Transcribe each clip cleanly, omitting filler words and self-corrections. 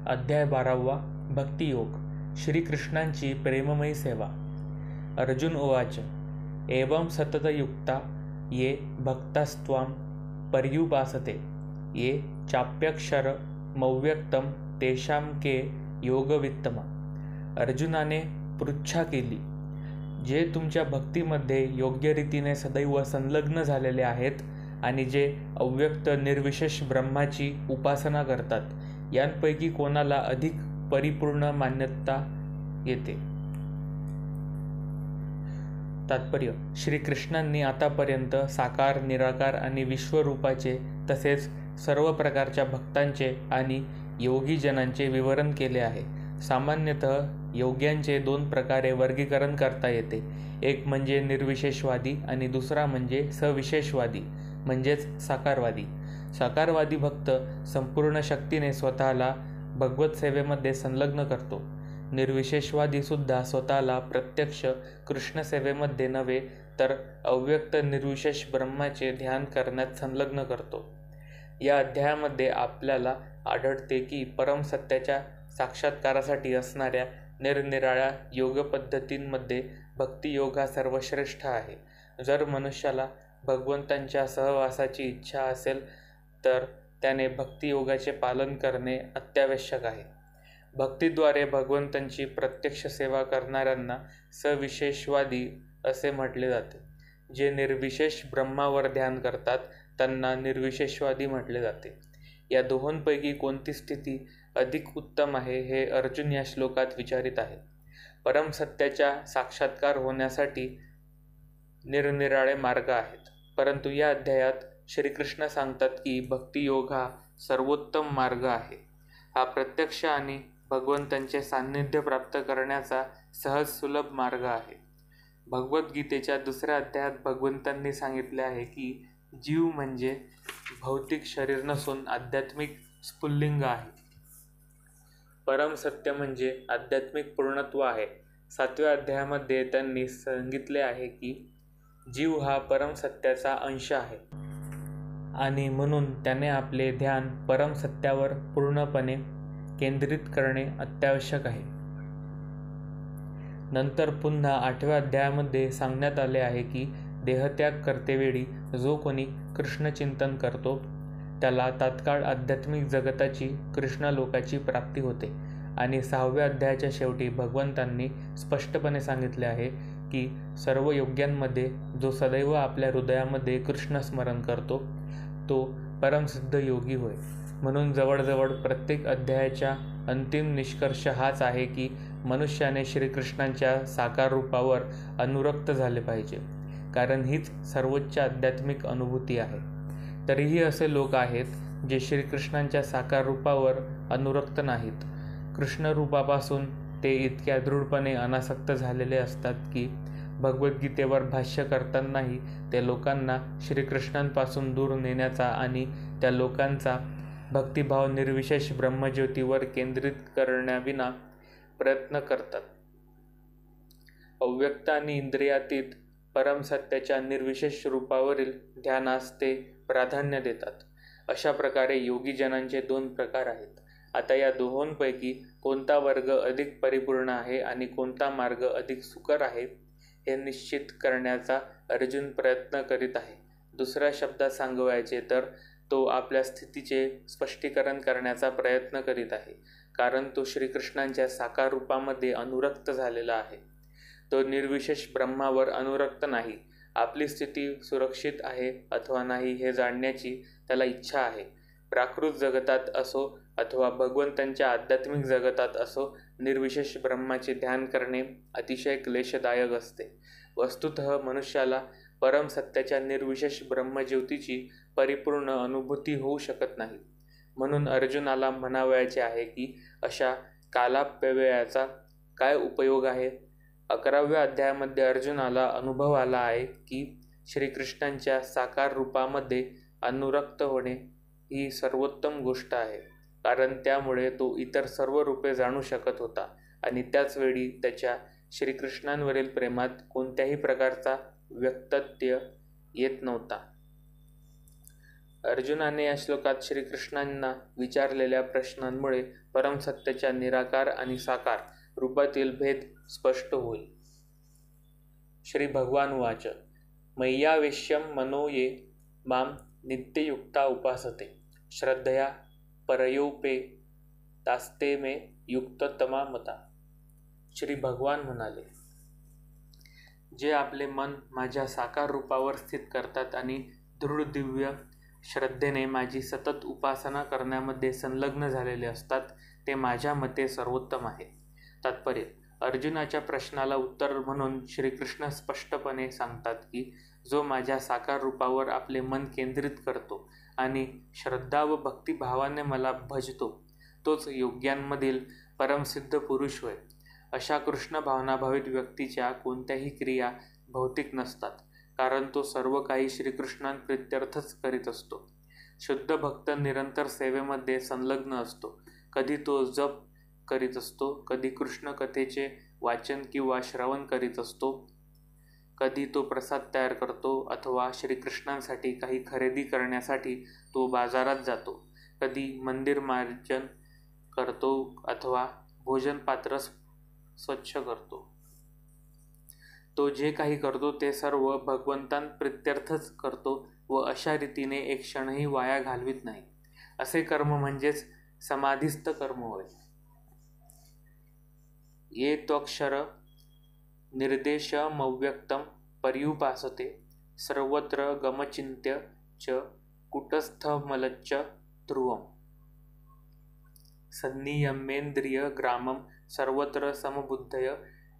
अध्याय 12 भक्तियोग श्रीकृष्णांची प्रेममयी सेवा। अर्जुन उवाच एवं सततयुक्ता ये भक्तास्त्वां पर्युपासते ये चाप्यक्षरमव्यक्तं तेषां के योगवित्तम। अर्जुनाने पृच्छा केली, जे तुमच्या भक्तीमध्ये योग्य रीतीने सदैव संलग्न झालेले आहेत आणि जे अव्यक्त निर्विशेष ब्रह्माची उपासना करतात, यांपैकी कोणाला अधिक परिपूर्ण मान्यता येते? तात्पर्य: श्रीकृष्णांनी आतापर्यंत साकार, निराकार आणि विश्वरूपाचे तसेच सर्व प्रकारच्या भक्तांचे आणि योगीजनांचे विवरण केले आहे. सामान्यतः योग्यांचे दोन प्रकारे वर्गीकरण करता येते. एक म्हणजे निर्विशेषवादी आणि दुसरा म्हणजे सविशेषवादी म्हणजेच साकारवादी. साकारवादी भक्त संपूर्ण शक्तीने स्वतःला भगवत सेवेमध्ये संलग्न करतो. निर्विशेषवादी सुद्धा स्वतःला प्रत्यक्ष कृष्ण सेवेमध्ये नव्हे तर अव्यक्त निर्विशेष ब्रह्माचे ध्यान करण्यात संलग्न करतो. या अध्यायामध्ये आपल्याला आढळते की परमसत्याच्या साक्षात्कारासाठी असणाऱ्या निरनिराळ्या योग पद्धतींमध्ये भक्तियोग हा सर्वश्रेष्ठ आहे. जर मनुष्याला भगवंतांच्या सहवासाची इच्छा असेल तर त्याने भक्तियोगाचे पालन करणे अत्यावश्यक आहे. भक्तीद्वारे भगवंतांची प्रत्यक्ष सेवा करणाऱ्यांना सविशेषवादी असे म्हटले जाते. जे निर्विशेष ब्रह्मावर ध्यान करतात त्यांना निर्विशेषवादी म्हटले जाते. या दोहोंपैकी कोणती स्थिती अधिक उत्तम आहे हे अर्जुन या श्लोकात विचारित आहे. परमसत्याच्या साक्षात्कार होण्यासाठी निरनिराळे मार्ग आहेत, परंतु या अध्यायात श्रीकृष्ण सांगतात की भक्तियोग हा सर्वोत्तम मार्ग आहे. हा प्रत्यक्ष आणि भगवंतांचे सान्निध्य प्राप्त करण्याचा सहज सुलभ मार्ग आहे. भगवद्गीतेच्या 2ऱ्या अध्यायात भगवंतांनी सांगितले आहे की जीव म्हणजे भौतिक शरीर नसून आध्यात्मिक स्फुल्लिंग आहे. परमसत्य म्हणजे आध्यात्मिक पूर्णत्व आहे. 7व्या अध्यायामध्ये त्यांनी सांगितले आहे की जीव हा परमसत्याचा अंश आहे आणि म्हणून त्याने आपले ध्यान परमसत्यावर पूर्णपणे केंद्रित करणे अत्यावश्यक आहे. नंतर पुन्हा 8व्या अध्यायामध्ये सांगण्यात आले आहे की देहत्याग करतेवेळी जो कोणी कृष्णचिंतन करतो त्याला तात्काळ आध्यात्मिक जगताची कृष्णलोकाची प्राप्ती होते. आणि 6व्या अध्यायाच्या शेवटी भगवंतांनी स्पष्टपणे सांगितले आहे की सर्व योग्यांमध्ये जो सदैव आपल्या हृदयामध्ये कृष्ण स्मरण करतो तो परमसिद्ध योगी होय. म्हणून जवळजवळ प्रत्येक अध्यायाचा अंतिम निष्कर्ष हाच आहे की मनुष्याने श्रीकृष्णांच्या साकार रूपावर अनुरक्त झाले पाहिजे, कारण हीच सर्वोच्च आध्यात्मिक अनुभूती आहे. तरीही असे लोक आहेत जे श्रीकृष्णांच्या साकार रूपावर अनुरक्त नाहीत. कृष्णरूपापासून ते इतक्या दृढपणे अनासक्त झालेले असतात की भगवद्गीतेवर भाष्य करतानाही ते लोकांना श्रीकृष्णांपासून दूर नेण्याचा आणि त्या लोकांचा भक्तिभाव निर्विशेष ब्रह्मज्योतीवर केंद्रित करण्याविना प्रयत्न करतात. अव्यक्त आणि इंद्रियातीत परमसत्याच्या निर्विशेष रूपावरील ध्यानास ते प्राधान्य देतात. अशा प्रकारे योगीजनांचे 2 प्रकार आहेत. आता या दोहोंपैकी कोणता वर्ग अधिक परिपूर्ण आहे आणि कोणता मार्ग अधिक सुकर आहे हे निश्चित करण्याचा अर्जुन प्रयत्न करीत आहे. दुसऱ्या शब्दात सांगायचे तर तो आपल्या स्थितीचे स्पष्टीकरण करण्याचा प्रयत्न करीत आहे, कारण तो श्रीकृष्णांच्या साकार रूपामध्ये अनुरक्त झालेला आहे. तो निर्विशेष ब्रह्मावर अनुरक्त नाही. आपली स्थिती सुरक्षित आहे अथवा नाही हे जाणण्याची त्याला इच्छा आहे. प्राकृत जगतात असो अथवा भगवंतांच्या आध्यात्मिक जगतात असो, निर्विशेष ब्रह्माचे ध्यान करणे अतिशय क्लेशदायक असते. वस्तुतः मनुष्याला परमसत्याच्या निर्विशेष ब्रह्मज्योतीची परिपूर्ण अनुभूती होऊ शकत नाही. म्हणून अर्जुनाला म्हणावयाचे आहे की अशा कालाप्यव्ययाचा काय उपयोग आहे? 11व्या अध्यायामध्ये अर्जुनाला अनुभव आला आहे की श्रीकृष्णांच्या साकार रूपामध्ये अनुरक्त होणे ही सर्वोत्तम गोष्ट आहे, कारण त्यामुळे तो इतर सर्व रूपे जाणू शकत होता आणि त्याचवेळी त्याच्या श्रीकृष्णांवरील प्रेमात कोणत्याही प्रकारचा व्यक्तत्य येत नव्हता. अर्जुनाने या श्लोकात श्रीकृष्णांना विचारलेल्या प्रश्नांमुळे परमसत्याच्या निराकार आणि साकार रूपातील भेद स्पष्ट होईल. श्री भगवान उवाच मय्यावेश्यं मनो ये मां नित्ययुक्ता उपासते श्रद्धया परयोपेतास्ते मे युक्ततमा मता. श्री भगवान म्हणाले, जे आपले मन माझ्या साकार रूपावर स्थित करतात आणि दृढ दिव्य श्रद्धेने माझी सतत उपासना करण्यामध्ये संलग्न झालेले असतात, ते माझ्या मते सर्वोत्तम आहे. तात्पर्य: अर्जुनाच्या प्रश्नाला उत्तर म्हणून श्रीकृष्ण स्पष्टपणे सांगतात की जो माझ्या साकार रूपावर आपले मन केंद्रित करतो आणि श्रद्धा व भक्तिभावाने मला भजतो, तोच योग्यांमधील परमसिद्ध पुरुष होय. अशा कृष्ण भावनाभावित व्यक्तीच्या कोणत्याही क्रिया भौतिक नसतात, कारण तो सर्व काही श्रीकृष्णांप्रित्यर्थच करीत असतो. शुद्ध भक्त निरंतर सेवेमध्ये संलग्न असतो. कधी तो जप करीत असतो, कधी कृष्ण कथेचे वाचन किंवा श्रवण करीत असतो, कधी तो प्रसाद तयार करतो, अथवा श्रीकृष्णांसाठी काही खरेदी करण्यासाठी तो बाजारात जातो, कधी मंदिर मार्जन करतो अथवा भोजन पात्र स्वच्छ करतो. तो जे काही करतो ते सर्व भगवंतांप्रित्यर्थच करतो व अशा रीतीने एक क्षणही वाया घालवित नाही. असे कर्म म्हणजेच समाधिस्थ कर्म होय. ये त्वक्षर निर्देशमव्यक्तं पर्युपासते सर्वत्र गमचिन्त्य च कूटस्थमलच्च ध्रुवम् संनियमेन्द्रियग्रामं सर्वत्र समबुद्धय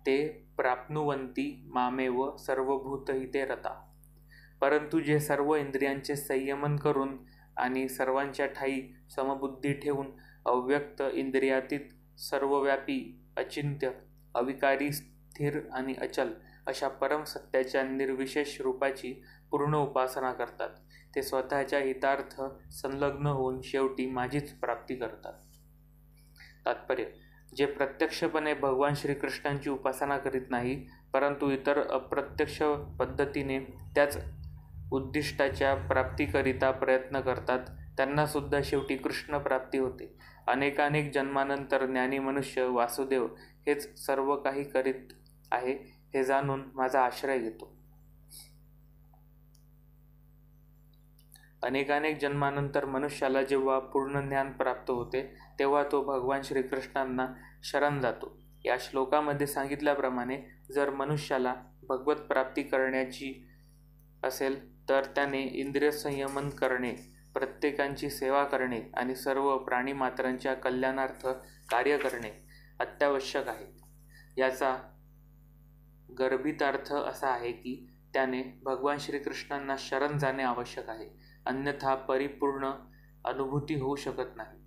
ते प्राप्नुवन्ति मामेव सर्वभूतहिते रता. परंतु जे सर्व इंद्रियांचे संयमन करून आणि सर्वांच्या ठायी समबुद्धी ठेवून अव्यक्त इंद्रियातीत सर्वव्यापी अचिंत्य अविकारी स्थिर आणि अचल अशा परमसत्याच्या निर्विशेष रूपाची पूर्ण उपासना करतात, ते स्वतःच्या हितार्थ संलग्न होऊन शेवटी माझीच प्राप्ती करतात. तात्पर्य: जे प्रत्यक्षपणे भगवान श्रीकृष्णांची उपासना करीत नाही, परंतु इतर अप्रत्यक्ष पद्धतीने त्याच उद्दिष्टाच्या प्राप्तीकरिता प्रयत्न करतात, त्यांना सुद्धा शेवटी कृष्ण प्राप्ती होते. अनेकानेक जन्मानंतर ज्ञानी मनुष्य वासुदेव हेच सर्व काही करीत आहे हे जाणून माझा आश्रय घेतो. अनेकानेक जन्मानंतर मनुष्याला जेव्हा पूर्ण ज्ञान प्राप्त होते, तेव्हा तो भगवान श्रीकृष्णांना शरण जातो. या श्लोकामध्ये सांगितल्याप्रमाणे जर मनुष्याला भगवत प्राप्ती करण्याची असेल तर त्याने इंद्रिय संयमन करणे, प्रत्येकांची सेवा करणे आणि सर्व प्राणीमात्रांच्या कल्याणार्थ कार्य करणे अत्यावश्यक आहे. याचा गर्भितार्थ असा आहे की त्याने भगवान श्रीकृष्णांना शरण जाणे आवश्यक आहे, अन्यथा परिपूर्ण अनुभूती होऊ शकत नाही.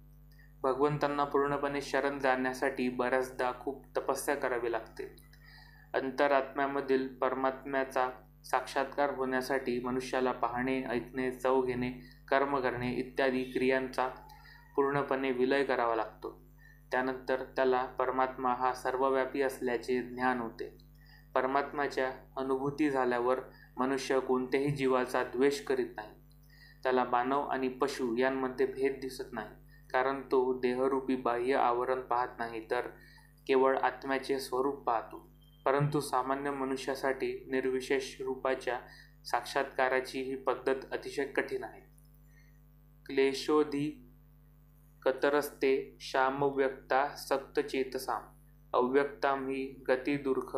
भगवंतांना पूर्णपणे शरण जाण्यासाठी बऱ्याचदा खूप तपस्या करावी लागते. अंतरात्म्यामधील परमात्म्याचा साक्षात्कार होण्यासाठी मनुष्याला पाहणे, ऐकणे, चव घेणे, कर्म करणे इत्यादी क्रियांचा पूर्णपणे विलय करावा लागतो. त्यानंतर त्याला परमात्मा हा सर्वव्यापी असल्याचे ज्ञान होते. परमात्म्याच्या अनुभूती झाल्यावर मनुष्य कोणत्याही जीवाचा द्वेष करीत नाही. त्याला मानव आणि पशु यांमध्ये भेद दिसत नाही, कारण तो देहरूपी बाह्य आवरण पाहत नाही, तर केवळ आत्म्याचे स्वरूप पाहतो. परंतु सामान्य मनुष्यासाठी निर्विशेष रूपाच्या साक्षात्काराची ही पद्धत अतिशय कठीण आहे. क्लेशोधी कतरस्ते शामव्यक्ता सक्तचेतसाम अव्यक्तां हि गतिदुर्ख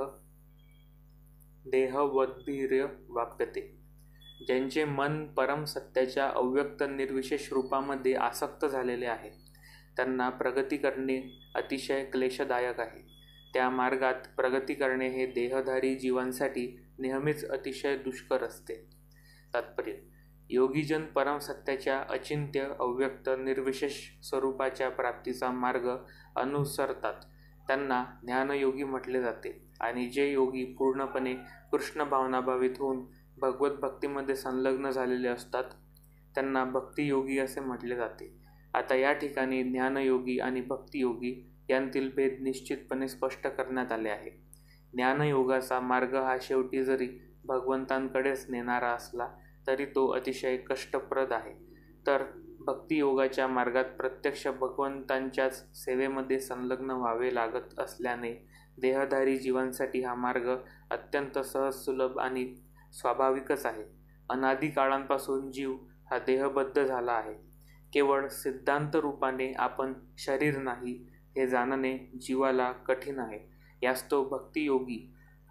देहवद्भिर्य वाप्यते. ज्यांचे मन परम सत्याच्या अव्यक्त निर्विशेष रूपामध्ये आसक्त झालेले आहे, त्यांना प्रगती करणे अतिशय क्लेशदायक आहे. त्या मार्गात प्रगती करणे हे देहधारी जीवांसाठी नेहमीच अतिशय दुष्कर असते. तात्पर्य: योगीजन परम सत्याच्या अचिंत्य अव्यक्त निर्विशेष स्वरूपाच्या प्राप्तीचा मार्ग अनुसरतात त्यांना ज्ञानयोगी म्हटले जाते, आणि जे योगी पूर्णपणे कृष्ण भावनाभावित होऊन भगवत भक्तीमध्ये संलग्न झालेले असतात त्यांना भक्तियोगी असे म्हटले जाते. आता या ठिकाणी ज्ञानयोगी आणि भक्तियोगी यांतील भेद निश्चितपणे स्पष्ट करण्यात आले आहे. ज्ञानयोगाचा मार्ग हा शेवटी जरी भगवंतांकडेच नेणारा असला तरी तो अतिशय कष्टप्रद आहे. तर भक्तियोगाच्या मार्गात प्रत्यक्ष भगवंतांच्याच सेवेमध्ये संलग्न व्हावे लागत असल्याने देहधारी जीवांसाठी हा मार्ग अत्यंत सहज, सुलभ आणि स्वाभाविकच आहे. अनादी काळांपासून जीव हा देहबद्ध झाला आहे. केवळ सिद्धांत रूपाने आपण शरीर नाही हे जाणणे जीवाला कठीण आहे. यास्तव भक्तियोगी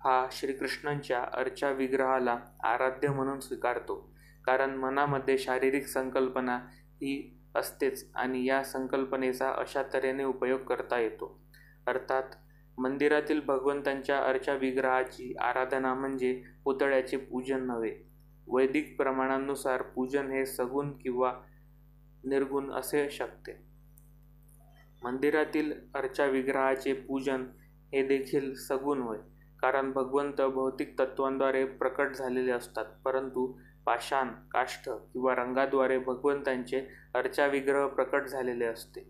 हा श्रीकृष्णांच्या अर्चा विग्रहाला आराध्य म्हणून स्वीकारतो. कारण मनामध्ये शारीरिक संकल्पना ही असतेच आणि या संकल्पनेचा अशा तऱ्हेने उपयोग करता येतो. अर्थात मंदिरातील भगवंतांच्या अर्चा विग्रहाची आराधना म्हणजे पुतळ्याचे पूजन नव्हे. वैदिक प्रमाणांनुसार पूजन हे सगुण किंवा निर्गुण असे शकते. मंदिरातील अर्चा विग्रहाचे पूजन हे देखील सगुण होय, कारण भगवंत भौतिक तत्वांद्वारे प्रकट झालेले असतात. परंतु पाषाण, काष्ठ किंवा रंगाद्वारे भगवंतांचे अर्चा विग्रह प्रकट झालेले असते.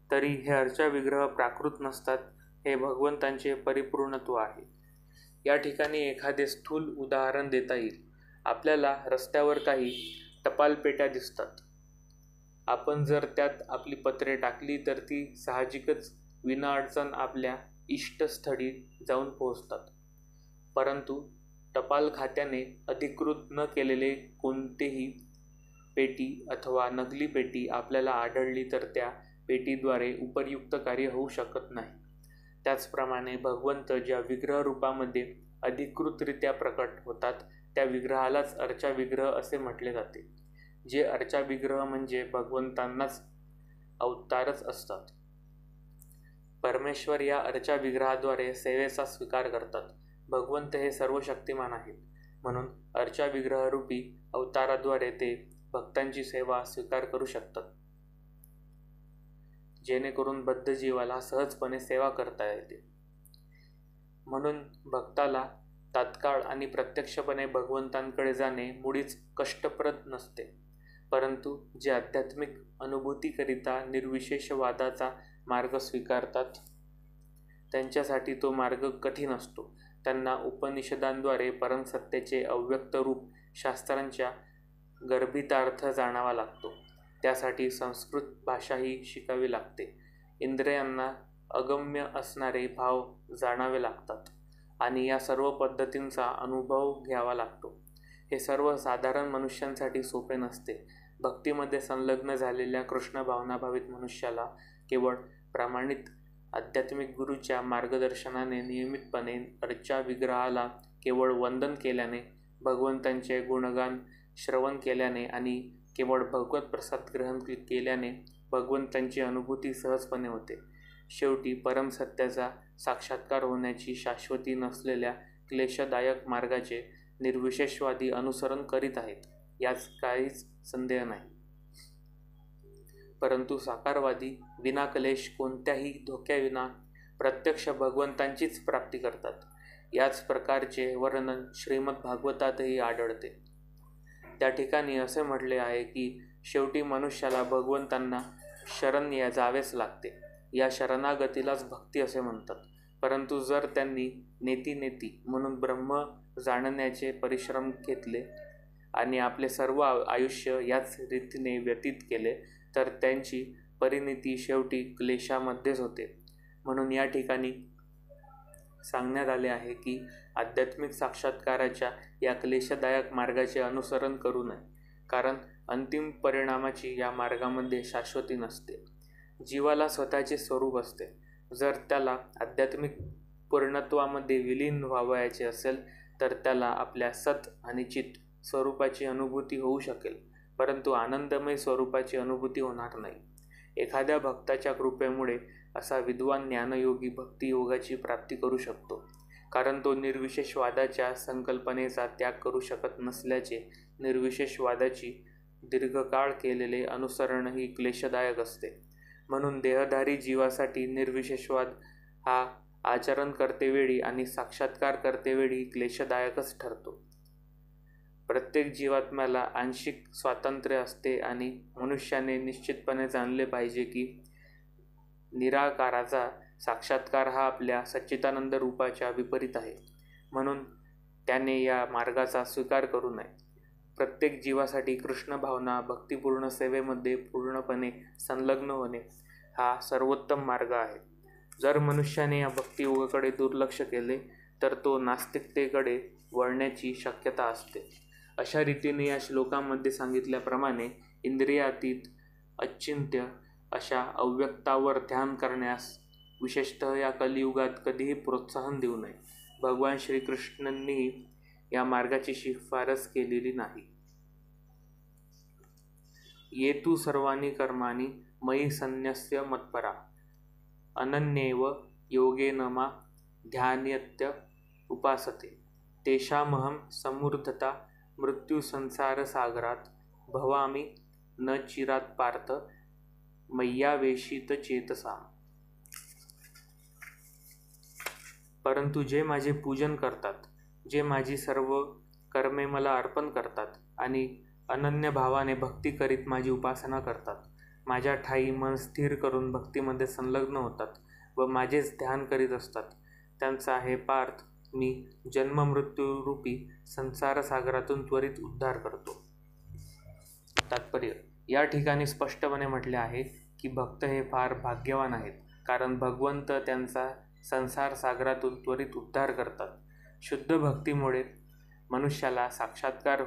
तरी हे अर्चा विग्रह प्राकृत नसतात. हे भगवंतांचे परिपूर्णत्व आहे. या ठिकाणी एखादे स्थूल उदाहरण देता येईल. आपल्याला रस्त्यावर काही टपालपेट्या दिसतात. आपण जर त्यात आपली पत्रे टाकली तर ती साहजिकच विनाअडचण आपल्या इष्टस्थळी जाऊन पोहोचतात. परंतु टपाल खात्याने अधिकृत न केलेले कोणतेही पेटी अथवा नकली पेटी आपल्याला आढळली तर त्या पेटीद्वारे उपर्युक्त कार्य होऊ शकत नाही. त्याचप्रमाणे भगवंत ज्या विग्रह रूपामध्ये अधिकृतरित्या प्रकट होतात त्या विग्रहालाच अर्चा विग्रह असे म्हटले जाते. जे अर्चा विग्रह म्हणजे भगवंतांनाच अवतारच असतात. परमेश्वर या अर्चा विग्रहाद्वारे सेवेचा स्वीकार करतात. भगवंत हे सर्व शक्तिमान आहेत, म्हणून अर्चा विग्रहरूपी अवताराद्वारे ते भक्तांची सेवा स्वीकार करू शकतात, जेणेकरून बद्ध जीवाला सहजपणे सेवा करता येते. म्हणून भक्ताला तात्काळ आणि प्रत्यक्षपणे भगवंतांकडे जाणे मुळीच कष्टप्रद नसते. परंतु जे आध्यात्मिक अनुभूतीकरिता निर्विशेषवादाचा मार्ग स्वीकारतात त्यांच्यासाठी तो मार्ग कठीण असतो. त्यांना उपनिषदांद्वारे परमसत्याचे अव्यक्त रूप शास्त्रांच्या गर्भितार्थ जाणावा लागतो. त्यासाठी संस्कृत भाषाही शिकावी लागते. इंद्रियांना अगम्य असणारे भाव जाणावे लागतात आणि या सर्व पद्धतींचा अनुभव घ्यावा लागतो. हे सर्व साधारण मनुष्यांसाठी सोपे नसते. भक्तीमध्ये संलग्न झालेल्या कृष्ण भावनाभावित मनुष्याला केवळ प्रामाणिक आध्यात्मिक गुरूच्या मार्गदर्शनाने नियमितपणे अर्चा विग्रहाला केवळ वंदन केल्याने, भगवंतांचे गुणगान श्रवण केल्याने आणि केवळ भगवत प्रसाद ग्रहण केल्याने भगवंतांची अनुभूती सहजपणे होते. शेवटी परमसत्याचा साक्षात्कार होण्याची शाश्वती नसलेल्या क्लेशदायक मार्गाचे निर्विशेषवादी अनुसरण करीत आहेत, यात काहीच संदेह नाही. परंतु साकारवादी विनाक्लेश कोणत्याही धोक्याविना प्रत्यक्ष भगवंतांचीच प्राप्ती करतात. याच प्रकारचे वर्णन श्रीमद भागवतातही आढळते. त्या ठिकाणी असे म्हटले आहे की शेवटी मनुष्याला भगवंतांना शरण जावेच लागते. या शरणागतीलाच भक्ती असे म्हणतात. परंतु जर त्यांनी नेती म्हणून ब्रह्म जाणण्याचे परिश्रम घेतले आणि आपले सर्व आयुष्य याच रीतीने व्यतीत केले तर त्यांची परिणिती शेवटी क्लेशामध्येच होते. म्हणून या ठिकाणी सांगण्यात आले आहे की आध्यात्मिक साक्षात्काराच्या या क्लेशदायक मार्गाचे अनुसरण करू नये, कारण अंतिम परिणामाची या मार्गामध्ये शाश्वती नसते. जीवाला स्वतःचे स्वरूप असते. जर त्याला आध्यात्मिक पूर्णत्वामध्ये विलीन व्हावयाचे असेल तर त्याला आपल्या सत आणि चित स्वरूपाची अनुभूती होऊ शकेल, परंतु आनंदमय स्वरूपाची अनुभूती होणार नाही. एखाद्या भक्ताच्या कृपेमुळे असा विद्वान ज्ञानयोगी भक्तियोगाची प्राप्ती करू शकतो, कारण तो निर्विशेषवादाच्या संकल्पनेचा त्याग करू शकत नसल्याचे निर्विशेषवादाची दीर्घकाळ केलेले अनुसरणही क्लेशदायक असते. म्हणून देहधारी जीवासाठी निर्विशेषवाद हा आचरण करतेवेळी आणि साक्षात्कार करतेवेळी क्लेशदायकच ठरतो. प्रत्येक जीवात्म्याला आंशिक स्वातंत्र्य असते आणि मनुष्याने निश्चितपणे जाणले पाहिजे की निराकाराचा साक्षात्कार हा आपल्या सच्चिदानंद रूपाच्या विपरीत आहे. म्हणून त्याने या मार्गाचा स्वीकार करू नये. प्रत्येक जीवासाठी कृष्ण भावना भक्तिपूर्ण सेवेमध्ये पूर्णपणे संलग्न होणे हा सर्वोत्तम मार्ग आहे. जर मनुष्याने या भक्तियोगाकडे दुर्लक्ष केले तर तो नास्तिकतेकडे वळण्याची शक्यता असते. अशा रीतीने या श्लोकामध्ये सांगितल्याप्रमाणे इंद्रियातीत अचिंत्य अशा अव्यक्तावर ध्यान करण्यास विशेषतः या कलियुगात कधीही प्रोत्साहन देऊ नये. भगवान श्रीकृष्णांनी या मार्गाची शिफारस केलेली नाही. ये तु सर्वाणि कर्माणि मयि संन्यस्य मत्परा अनन्येव योगेन मा ध्यायत्य उपासते तेषामहं समूर्धता मृत्युसंसारसागरात भवामि न चिरात् पार्थ मय्यावेशितचेतसाम्. परंतु जे माझे पूजन करतात, जे माझी सर्व कर्मे मला अर्पण करतात आणि अनन्य भावाने भक्ती करीत माझी उपासना करतात, माझ्या ठाई मन स्थिर करून भक्तीमध्ये संलग्न होतात व माझेच ध्यान करीत असतात, त्यांचा हे पार्थ मी जन्ममृत्यूरूपी संसारसागरातून त्वरित उद्धार करतो. तात्पर्य: या ठिकाणी स्पष्टपणे म्हटले आहे की भक्त हे फार भाग्यवान आहेत, कारण भगवंत त्यांचा संसार सागरातून त्वरित उद्धार करतात. शुद्ध भक्तीमुळे मनुष्याला साक्षात्कार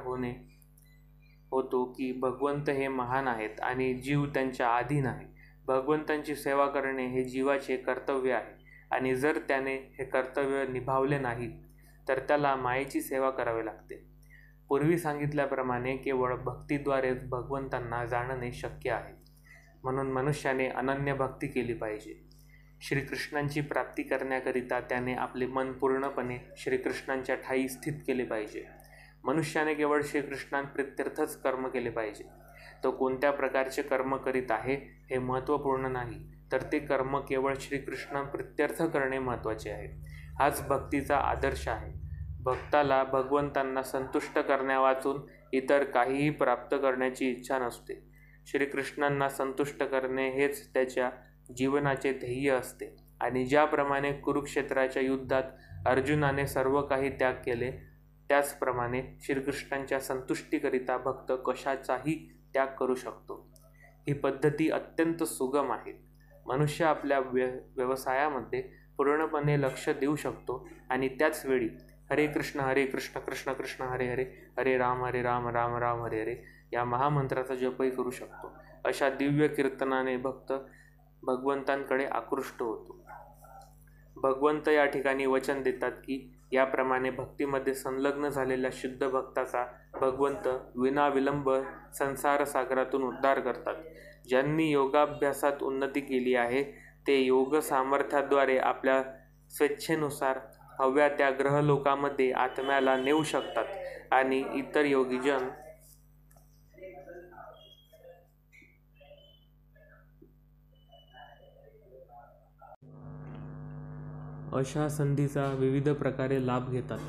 होतो की भगवंत हे महान आहेत आणि जीव त्यांच्या अधीन आहे. भगवंतांची सेवा करणे हे जीवाचे कर्तव्य आहे आणि जर त्याने हे कर्तव्य निभावले नाही तर त्याला मायेची सेवा करावी लागते. पूर्वी सांगितल्याप्रमाणे केवळ भक्तीद्वारेच भगवंतांना जाणणे शक्य आहे. म्हणून मनुष्याने अनन्य भक्ती केली पाहिजे. श्रीकृष्णांची प्राप्ती करण्याकरिता त्याने आपले मन पूर्णपणे श्रीकृष्णांच्या ठाई स्थित केले पाहिजे. मनुष्याने केवळ श्रीकृष्णांप्रित्यर्थच कर्म केले पाहिजे. तो कोणत्या प्रकारचे कर्म करीत आहे हे महत्त्वपूर्ण नाही, तर ते कर्म केवळ श्रीकृष्णांप्रित्यर्थ करणे महत्त्वाचे आहे. हाच भक्तीचा आदर्श आहे. भक्ताला भगवंतांना संतुष्ट करण्यावाचून इतर काहीही प्राप्त करण्याची इच्छा नसते. श्रीकृष्णांना संतुष्ट करणे हेच त्याच्या जीवनाचे ध्येय असते आणि ज्याप्रमाणे कुरुक्षेत्राच्या युद्धात अर्जुनाने सर्व काही त्याग केले, त्याचप्रमाणे श्रीकृष्णांच्या संतुष्टीकरिता भक्त कशाचाही त्याग करू शकतो. ही पद्धती अत्यंत सुगम आहे. मनुष्य आपल्या व्यवसायामध्ये पूर्णपणे लक्ष देऊ शकतो आणि त्याच वेळी हरे कृष्ण कृष्ण कृष्ण हरे हरे, हरे राम राम राम हरे हरे या महामंत्राचा जपही करू शकतो. अशा दिव्य कीर्तनाने भक्त भगवंतांकडे आकृष्ट होतो. भगवंत या ठिकाणी वचन देतात की याप्रमाणे भक्तीमध्ये संलग्न झालेल्या शुद्ध भक्ताचा भगवंत विनाविलंब संसार सागरातून उद्धार करतात. ज्यांनी योगाभ्यासात उन्नती केली आहे ते योग सामर्थ्याद्वारे आपल्या स्वेच्छेनुसार हव्या त्या ग्रहलोकामध्ये आत्म्याला नेऊ शकतात आणि इतर योगीजन अशा संधीचा विविध प्रकारे लाभ घेतात.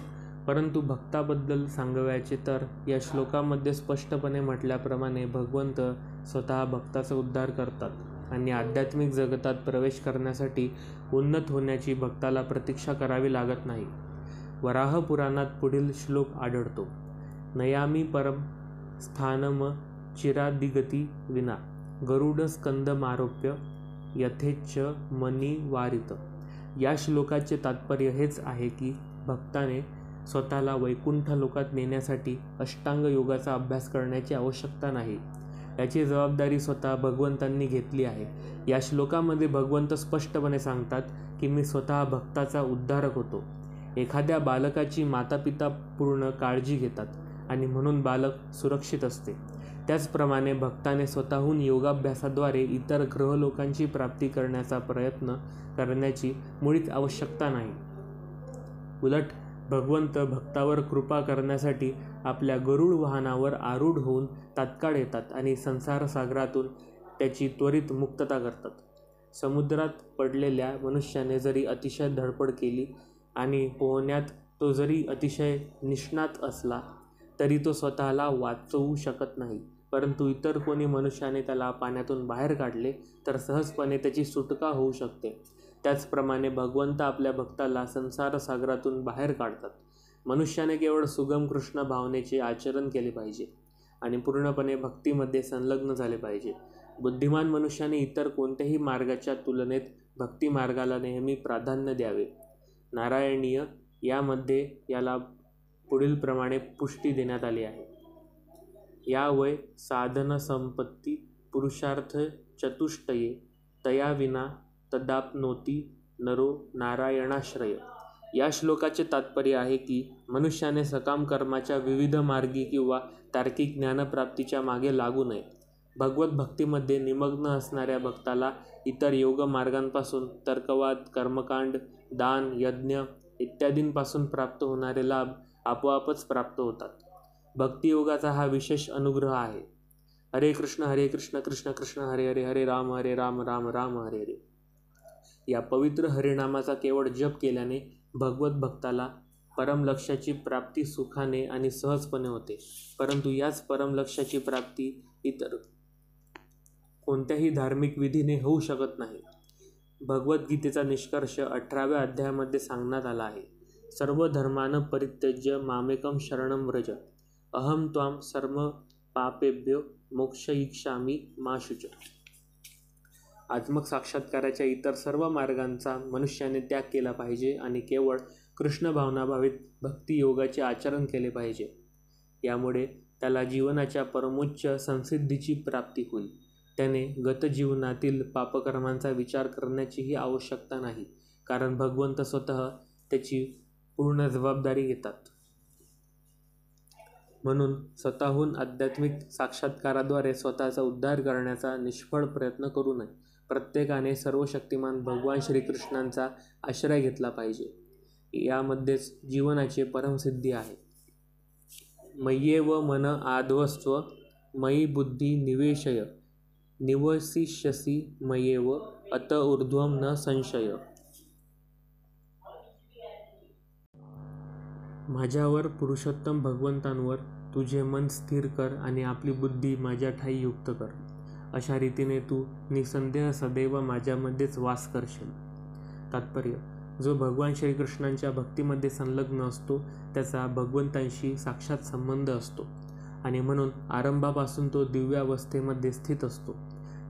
परंतु भक्ताबद्दल सांगावयाचे तर या श्लोकामध्ये स्पष्टपणे म्हटल्याप्रमाणे भगवंत स्वतः भक्ताचा उद्धार करतात आणि आध्यात्मिक जगतात प्रवेश करण्यासाठी उन्नत होण्याची भक्ताला प्रतीक्षा करावी लागत नाही. वराह पुराणात पुढील श्लोक आढळतो: नयामी परम स्थानम चिरादिगती विना गरुड स्कंदमारोप्य यथेच्छ मनिवारित. या श्लोकाचे तात्पर्य हेच आहे की भक्ताने स्वतःला वैकुंठ लोकात नेण्यासाठी अष्टांग योगाचा अभ्यास करण्याची आवश्यकता नाही. याची जबाबदारी स्वतः भगवंतांनी घेतली आहे. या श्लोकामध्ये भगवंत स्पष्टपणे सांगतात की मी स्वतः भक्ताचा उद्धारक होतो. एखाद्या बालकाची मातापिता पूर्ण काळजी घेतात आणि म्हणून बालक सुरक्षित असते. त्याचप्रमाणे भक्ताने स्वतःहून योगाभ्यासाद्वारे इतर ग्रहलोकांची प्राप्ती करण्याचा प्रयत्न करण्याची मुळीच आवश्यकता नाही. उलट भगवंत भक्तावर कृपा करण्यासाठी आपल्या गरुड वाहनावर आरूढ होऊन तात्काळ येतात आणि संसार सागरातून त्याची त्वरित मुक्तता करतात. समुद्रात पडलेल्या मनुष्याने जरी अतिशय धडपड केली आणि पोहण्यात तो जरी अतिशय निष्णात असला तरी तो स्वतःला वाचवू शकत नाही. परंतु इतर कोणी मनुष्याने त्याला पाण्यातून बाहेर काढले तर सहजपणे त्याची सुटका होऊ शकते. त्याचप्रमाणे भगवंत आपल्या भक्ताला संसार सागरातून बाहेर काढतात. मनुष्याने केवळ सुगम कृष्ण भावनेचे आचरण केले पाहिजे आणि पूर्णपणे भक्तीमध्ये संलग्न झाले पाहिजे. बुद्धिमान मनुष्याने इतर कोणत्याही मार्गाच्या तुलनेत भक्ती मार्गाला नेहमी प्राधान्य द्यावे. नारायणीय यामध्ये याला पुढील प्रमाणे पुष्टी देण्यात आली आहे. या वै साधन संपत्ती पुरुषार्थ चतुष्टये तया विना तदाप्नोती नरो नारायणाश्रय. या श्लोकाचे तात्पर्य आहे की मनुष्याने सकाम कर्माच्या विविध मार्गी किंवा तार्किक ज्ञानप्राप्तीच्या मागे लागू नये. भगवत भक्तीमध्ये निमग्न असणाऱ्या भक्ताला इतर योग मार्गांपासून तर्कवाद, कर्मकांड, दान, यज्ञ इत्यादींपासून प्राप्त होणारे लाभ आपोआपच प्राप्त होतात. भक्तियोगाचा हा विशेष अनुग्रह आहे. हरे कृष्ण कृष्ण कृष्ण हरे हरे, हरे राम राम राम हरे हरे. या पवित्र हरिनामाचा केवळ जप केल्याने भगवत भक्ताला परमलक्ष्याची प्राप्ती सुखाने आणि सहजपणे होते. परंतु याच परमलक्ष्याची प्राप्ती इतर कोणत्याही धार्मिक विधीने होऊ शकत नाही. भगवद्गीतेचा निष्कर्ष 18व्या अध्यायामध्ये सांगण्यात आला आहे. सर्व धर्मान परित्यज्य मामेकम शरणं व्रज अहम त्वां सर्व पापेभ्यो मोक्षयिष्यामि मा शुच. आत्मक साक्षात्काराच्या इतर सर्व मार्गांचा मनुष्याने त्याग केला पाहिजे आणि केवळ कृष्ण भावनाभावित भक्तियोगाचे आचरण केले पाहिजे. यामुळे त्याला जीवनाच्या परमोच्च संसिद्धीची प्राप्ती होईल. त्याने गतजीवनातील पापकर्मांचा विचार करण्याचीही आवश्यकता नाही, कारण भगवंत स्वतः त्याची पूर्ण जबाबदारी घेतात. म्हणून स्वतःहून आध्यात्मिक साक्षात्काराद्वारे स्वतःचा उद्धार करण्याचा निष्फळ प्रयत्न करू नये. प्रत्येकाने सर्वशक्तिमान भगवान श्रीकृष्णांचा आश्रय घेतला पाहिजे. यामध्येच जीवनाची परमसिद्धी आहे. मय्येव मन आधवस्व मयि बुद्धी निवेशय निवसिष्यसि मय्येव अत ऊर्ध्वं न संशय. माझ्यावर पुरुषोत्तम भगवंतांवर तुझे मन स्थिर कर आणि आपली बुद्धी माझ्या ठायी युक्त कर. अशा रीतीने तू निसंदेह सदैव माझ्यामध्येच वास करशील. तात्पर्य: जो भगवान श्रीकृष्णांच्या भक्तीमध्ये संलग्न असतो त्याचा भगवंतांशी साक्षात संबंध असतो आणि म्हणून आरंभापासून तो दिव्यावस्थेमध्ये स्थित असतो.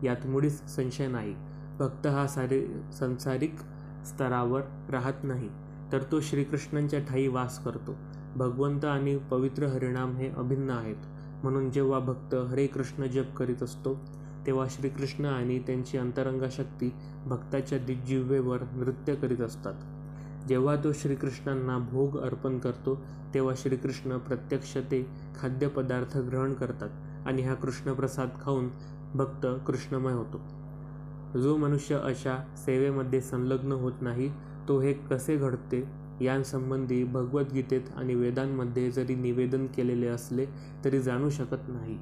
यात मुळीच संशय नाही. भक्त हा सांसारिक स्तरावर राहत नाही, तर तो श्रीकृष्णांच्या ठायी वास करतो. भगवंत आणि पवित्र हरिनाम हे अभिन्न आहेत. म्हणून जेव्हा भक्त हरे कृष्ण जप करीत असतो तेव्हा श्रीकृष्ण आणि त्यांची अंतरंग शक्ती भक्ताच्या जिव्हेवर नृत्य करीत असतात. जेव्हा तो श्रीकृष्णांना भोग अर्पण करतो तेव्हा श्रीकृष्ण प्रत्यक्ष ते खाद्यपदार्थ ग्रहण करतात आणि हा कृष्णप्रसाद खाऊन भक्त कृष्णमय होतो. जो मनुष्य अशा सेवेमध्ये संलग्न होत नाही तो हे कसे घडते यांसंबंधी भगवद्गीतेत आणि वेदांमध्ये जरी निवेदन केलेले असले तरी जाणू शकत नाही.